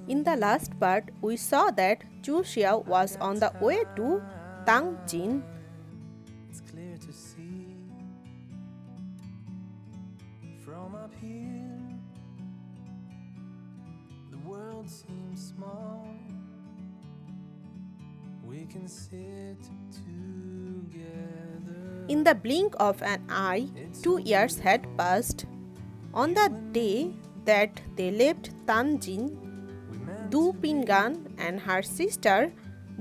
In the last part, we saw that Chu Xiao was on the way to Tangjin. It's clear to see from up here. The world seems small. We can sit together. In the blink of an eye, 2 years had passed. On the day that they left Tanjin, Du Pingan and her sister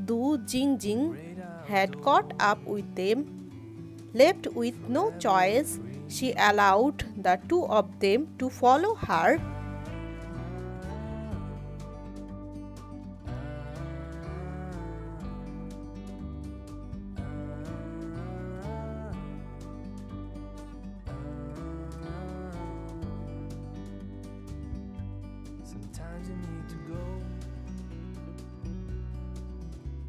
Du Jingjing had caught up with them. Left with no choice, she allowed the two of them to follow her. Sometimes you need to go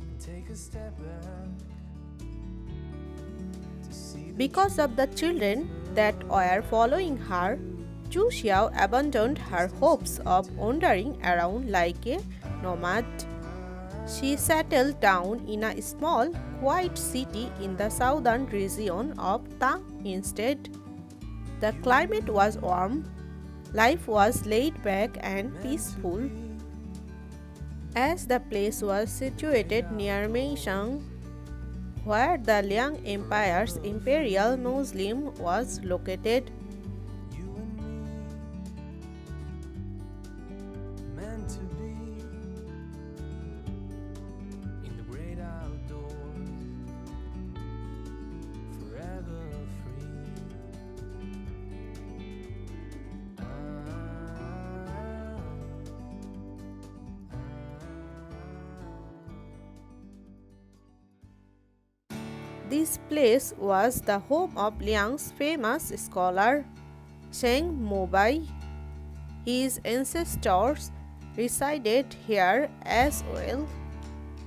and take a step back to see the Because of the children that were following her, Chu Xiao abandoned her hopes of wandering around like a nomad. She settled down in a small, quiet city in the southern region of Tang instead. The climate was warm, life was laid back and peaceful. As the place was situated near Meishang, where the Liang Empire's imperial mausoleum was located, you and me meant to be in the great outdoors, forever free. this place was the home of Liang's famous scholar, Sheng Mobai. His ancestors resided here as well.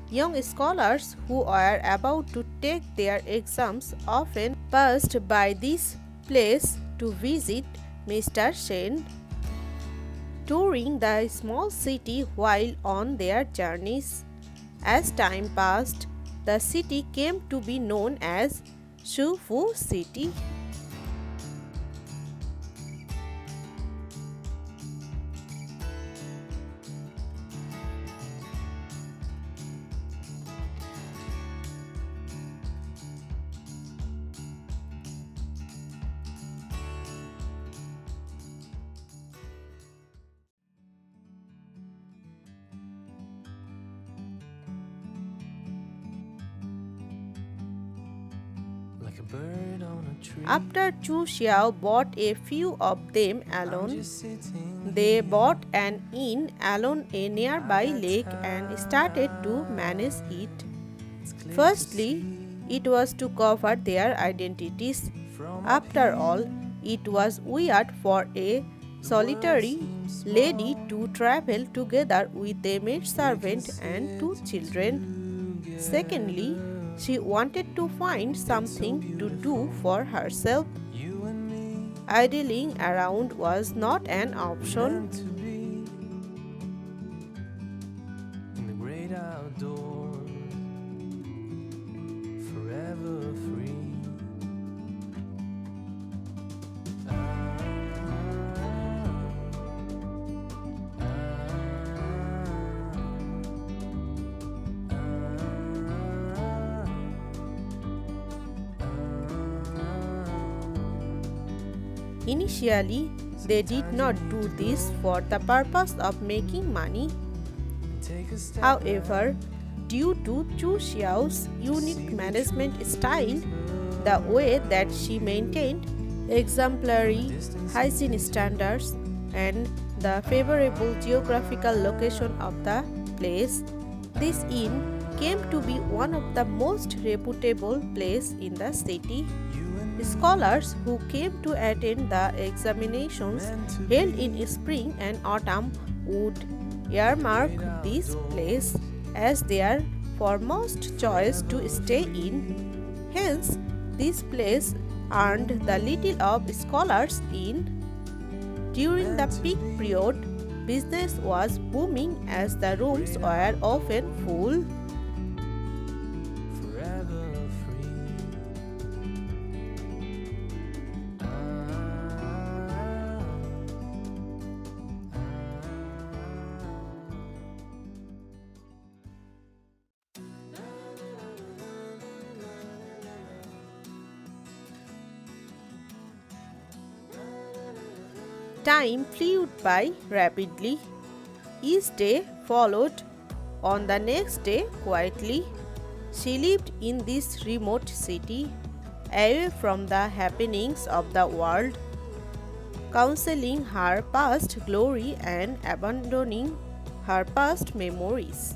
Young scholars who were about to take their exams often passed by this place to visit Mr. Shen. Touring the small city while on their journeys. As time passed, the city came to be known as Shufu City. Like a bird on a tree. After Chu Xiao bought a few of them I'm alone, just sitting they bought an inn along a nearby lake and started to manage it. It's clear to Firstly, see it was to cover their identities. from After all, it was weird for a solitary lady to travel together with a maidservant and two children. Secondly, she wanted to find something to do for herself. you and me Idling around was not an option. meant to be in the great outdoors, forever free. Initially, they did not do this for the purpose of making money. Take a step However, due to Chu Xiao's unique management style, the way that she maintained exemplary hygiene standards, and the favorable geographical location of the place, this inn came to be one of the most reputable places in the city. Scholars who came to attend the examinations held in spring and autumn would earmark this place as their foremost choice to stay in. Hence, this place earned the title of Scholars Inn. During the peak period, business was booming as the rooms were often full. forever free. Time flew by rapidly. Each day followed on the next day quietly. She lived in this remote city, away from the happenings of the world, counseling her past glory and abandoning her past memories.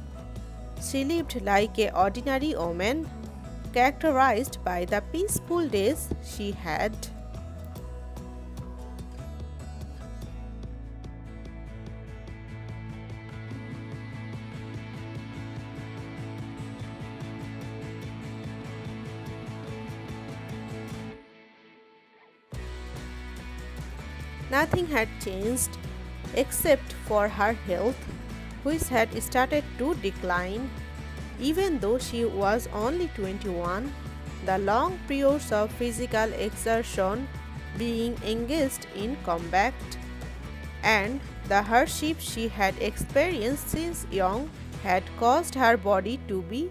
She lived like an ordinary woman, characterized by the peaceful days she had. Nothing had changed except for her health, which had started to decline. Even though she was only 21, the long periods of physical exertion, being engaged in combat, and the hardship she had experienced since young had caused her body to be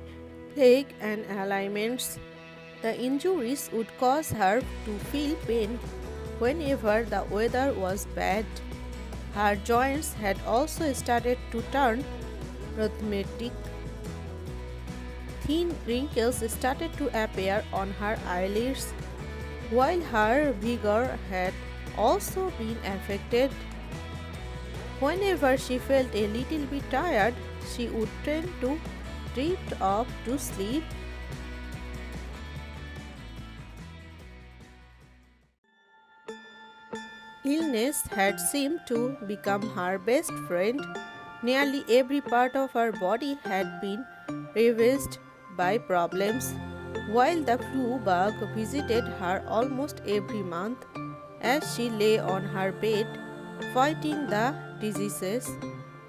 plagued and ailments. The injuries would cause her to feel pain whenever the weather was bad. Her joints had also started to turn rheumatic. Thin wrinkles started to appear on her eyelids, while her vigor had also been affected. Whenever she felt a little bit tired, she would tend to drift off to sleep. Illness had seemed to become her best friend. Nearly every part of her body had been ravaged by problems, while the flu bug visited her almost every month. As she lay on her bed, fighting the diseases,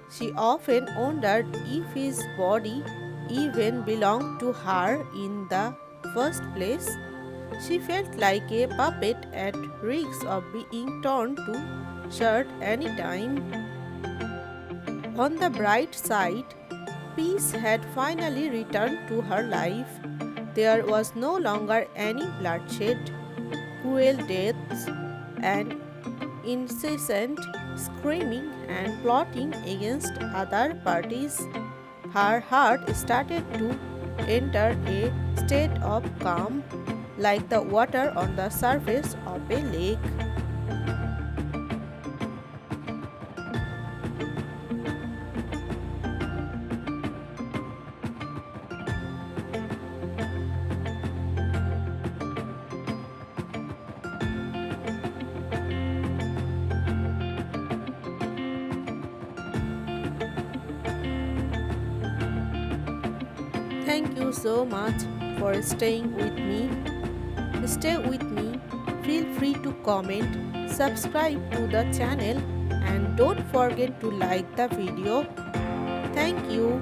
she often wondered if his body even belonged to her in the first place. She felt like a puppet at risk of being torn to shreds any time. On the bright side, peace had finally returned to her life. There was no longer any bloodshed, cruel deaths, and incessant screaming and plotting against other parties. Her heart started to enter a state of calm, like the water on the surface of a lake. Thank you so much for staying with me. Stay with me. Feel free to comment, subscribe to the channel, and don't forget to like the video. Thank you.